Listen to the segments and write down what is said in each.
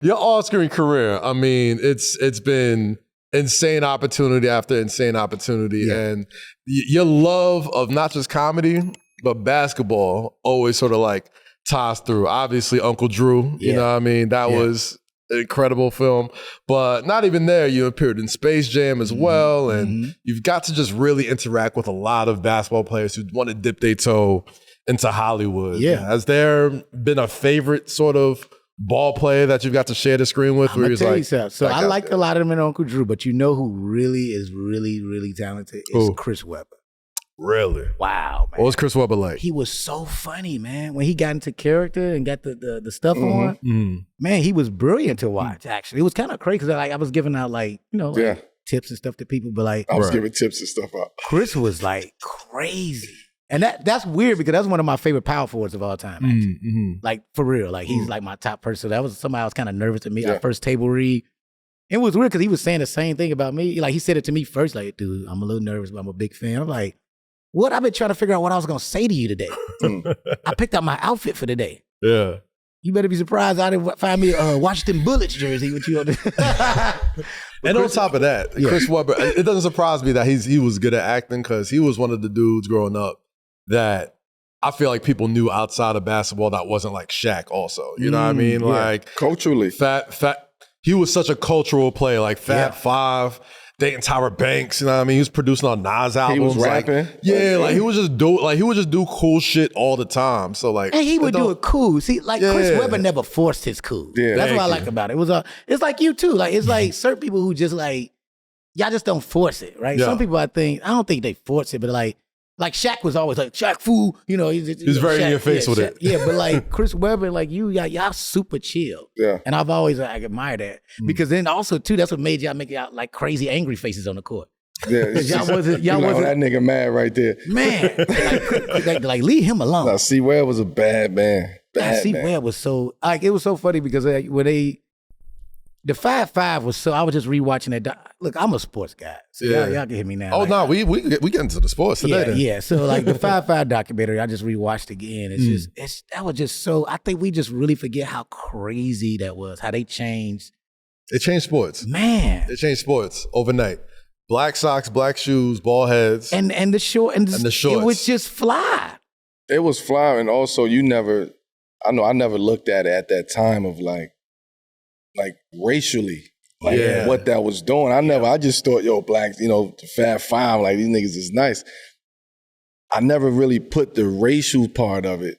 Your on-screen career, I mean, it's been insane opportunity after insane opportunity. And your love of not just comedy, but basketball always sort of like ties through. Obviously, Uncle Drew, you know what I mean? That was an incredible film. But not even there, you appeared in Space Jam as well. And you've got to just really interact with a lot of basketball players who want to dip their toe into Hollywood. Has there been a favorite sort of ball player that you've got to share the screen with? I'm gonna tell you something. So I liked a lot of them in Uncle Drew, but you know who really is really talented is Chris Webber. Really? Wow, man. What was Chris Webber like? He was so funny, man. When he got into character and got the stuff on, man, he was brilliant to watch, actually. It was kind of crazy because I was giving out tips and stuff to people, but like I was giving tips and stuff out. Chris was like crazy. And that's weird because that's one of my favorite power forwards of all time, actually. Like, for real. Like, he's like my top person. That was somebody I was kind of nervous to meet. Our first table read. It was weird because he was saying the same thing about me. Like, he said it to me first, like, dude, I'm a little nervous, but I'm a big fan. I'm like, what? I've been trying to figure out what I was going to say to you today. I picked out my outfit for the day. Yeah. You better be surprised I didn't find me a Washington Bullets jersey with you on the And on top of that, Chris Webber, it doesn't surprise me that he was good at acting because he was one of the dudes growing up that I feel like people knew outside of basketball that wasn't like Shaq also. You know what I mean? Like culturally. He was such a cultural player, like Fab Five, dating Tyra Banks, you know what I mean? He was producing on Nas albums. He was rapping. He would just do cool shit all the time. So like, and he would do it cool. See, like Chris Webber never forced his cool. Yeah. That's what I like about it. It's like you too. Like it's like certain people who just like y'all just don't force it, right? Yeah. Some people I don't think they force it, but like Shaq was always like, Shaq fool, you know. He's very Shaq, in your face with it. Yeah, but like Chris Webber, like y'all super chill. Yeah. And I've always admired that. Because then also too, that's what made y'all make y'all like crazy angry faces on the court. Yeah. y'all wasn't that nigga mad right there. Man, like leave him alone. Now, C. Webb was a bad man. C. Webb was so, like, it was so funny because when the Fab Five was so, I was just rewatching that. Look, I'm a sports guy. So y'all can hit me now. Oh, no, we get into the sports today. Yeah. So like the Fab Five documentary, I just rewatched again. That was just so, I think we just really forget how crazy that was, how they changed. It changed sports. Man. It changed sports overnight. Black socks, black shoes, ball heads. And the shorts. It was just fly. It was fly. And also I never looked at it at that time of like racially, what that was doing. I just thought, blacks, the Fab Five, like these niggas is nice. I never really put the racial part of it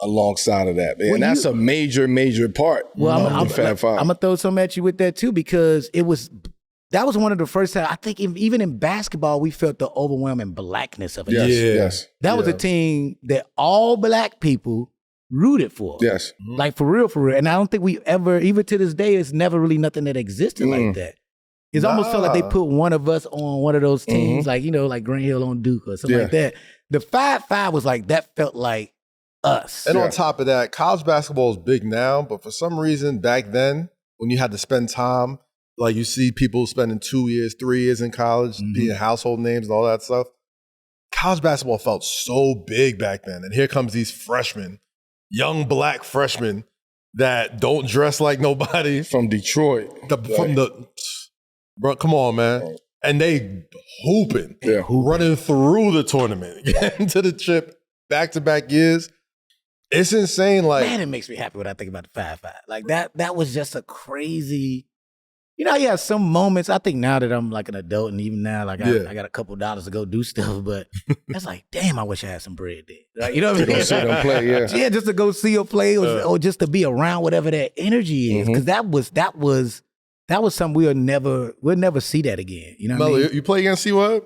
alongside of that. And that's a major part of the Fab Five. I'm going to throw something at you with that too, because that was one of the first times, I think even in basketball, we felt the overwhelming blackness of it. Yes. That was a team that all black people rooted for. Yes. Like for real. And I don't think we ever, even to this day, it's never really nothing that existed like that. It's almost felt like they put one of us on one of those teams, like, like Green Hill on Duke or something like that. The Fab Five was like, that felt like us. And on top of that, college basketball is big now, but for some reason back then, when you had to spend time, like you see people spending 2 years, 3 years in college, being household names and all that stuff. College basketball felt so big back then. And here comes these freshmen, young black freshmen that don't dress like nobody. From Detroit. Bro, come on, man. And they hooping, running through the tournament, getting to the chip back-to-back years. It's insane. Like, man, it makes me happy when I think about the Fab Five. Like that was just a crazy. Yeah, some moments. I think now that I'm like an adult, and even now, like I got a couple dollars to go do stuff, but that's like, damn, I wish I had some bread there. Like, you know what I mean? Go see them play, yeah, just to go see them play, or just to be around whatever that energy is, because that was something we'll never see that again. You know what I mean? You play against C-Webb?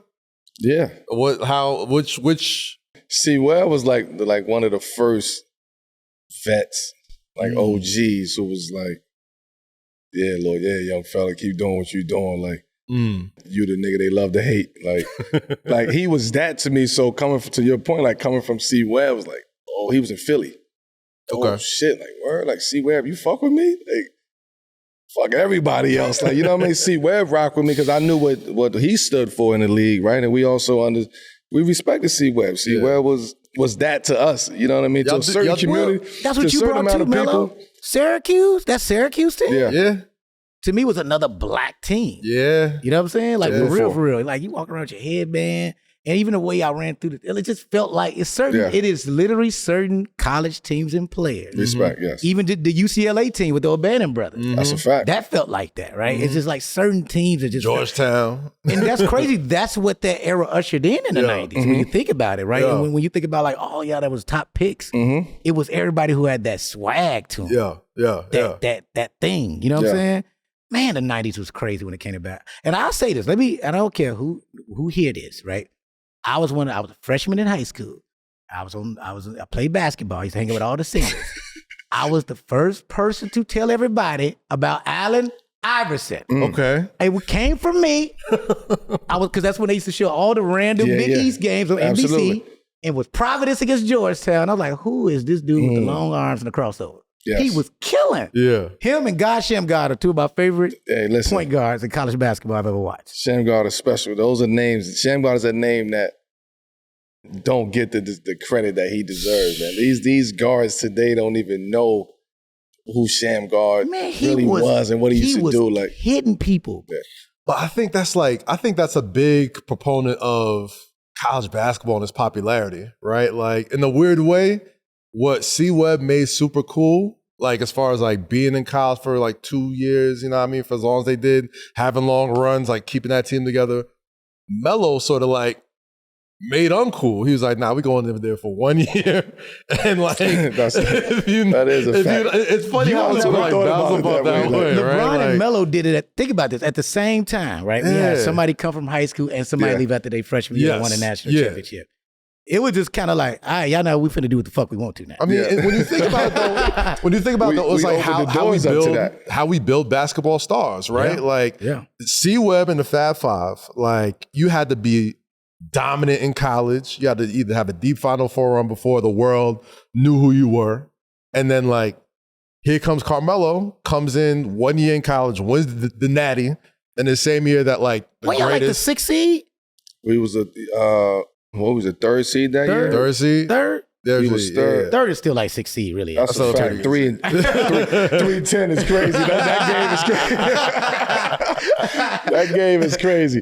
Yeah. Which? C-Webb was like one of the first vets, like OGs, who was like, yeah, Lord, young fella, keep doing what you're doing. Like, you the nigga they love to hate. Like, like he was that to me. So to your point, like coming from C-Webb was like, oh, he was in Philly. Okay. Oh shit, like word, like C-Webb, you fuck with me? Like, fuck everybody else. Like, you know what I mean? C-Webb rock with me because I knew what he stood for in the league, right? And we also we respected C-Webb. C-Webb was that to us. You know what I mean? To a certain community. That's what you brought too, Melo. Syracuse, that Syracuse team, Yeah. to me was another black team. Yeah. You know what I'm saying? Like Yeah. for real. Like you walk around with your headband, and even the way I ran through it just felt like it's certain. Yeah. It is literally certain college teams and players. Respect, yes. Even the UCLA team with the O'Bannon brothers. That's a fact. That felt like that, right? It's just like certain teams are just Georgetown. and that's crazy. That's what that era ushered in the 90s when you think about it, right? Yeah. And when you think about like, oh yeah, that was top picks. It was everybody who had that swag to them. That thing. You know what I'm saying? Man, the 90s was crazy when it came about. And I'll say this, and I don't care who hear this, right? I was a freshman in high school. I played basketball. I used to hang out with all the singers. I was the first person to tell everybody about Allen Iverson. Okay. It came from me. Because that's when they used to show all the random Big East games on Absolutely. NBC. And with Providence against Georgetown, I was like, who is this dude with the long arms and the crossover? Yes. He was killing. Yeah. Him and God Shamgard are two of my favorite point guards in college basketball I've ever watched. Shamgard is special. Those are names. Shamgard is a name that don't get the credit that he deserves, man. These guards today don't even know who Shamgard really was and what he used to do. Like hitting people. Yeah. But I think that's a big proponent of college basketball and its popularity, right? Like in a weird way, what C-Web made super cool, like as far as like being in college for like 2 years, you know what I mean? For as long as they did, having long runs, like keeping that team together. Melo sort of like made uncool. He was like, nah, we going over there for 1 year. And like, that is a fact. It's funny how it's like bounce about that way, LeBron right? and Like, Melo did it. Think about this. At the same time, right? We had somebody come from high school and somebody leave after their freshman year and won a national championship. It was just kind of like, all right, y'all know we finna do what the fuck we want to now. I mean, when you think about it though, it's like how we build basketball stars, right? Like C-Web and the Fab Five, like you had to be dominant in college. You had to either have a deep Final Four run before the world knew who you were. And then like, here comes Carmelo, comes in 1 year in college, wins the Natty, and the same year that like the greatest. Like the 6th seed? We was what was it, 3rd seed that year? 3rd seed? 3rd? We was 3rd. 3rd is still like 6th seed, really. That's a fact. 3 and 10 is crazy. That game is crazy. That game is crazy.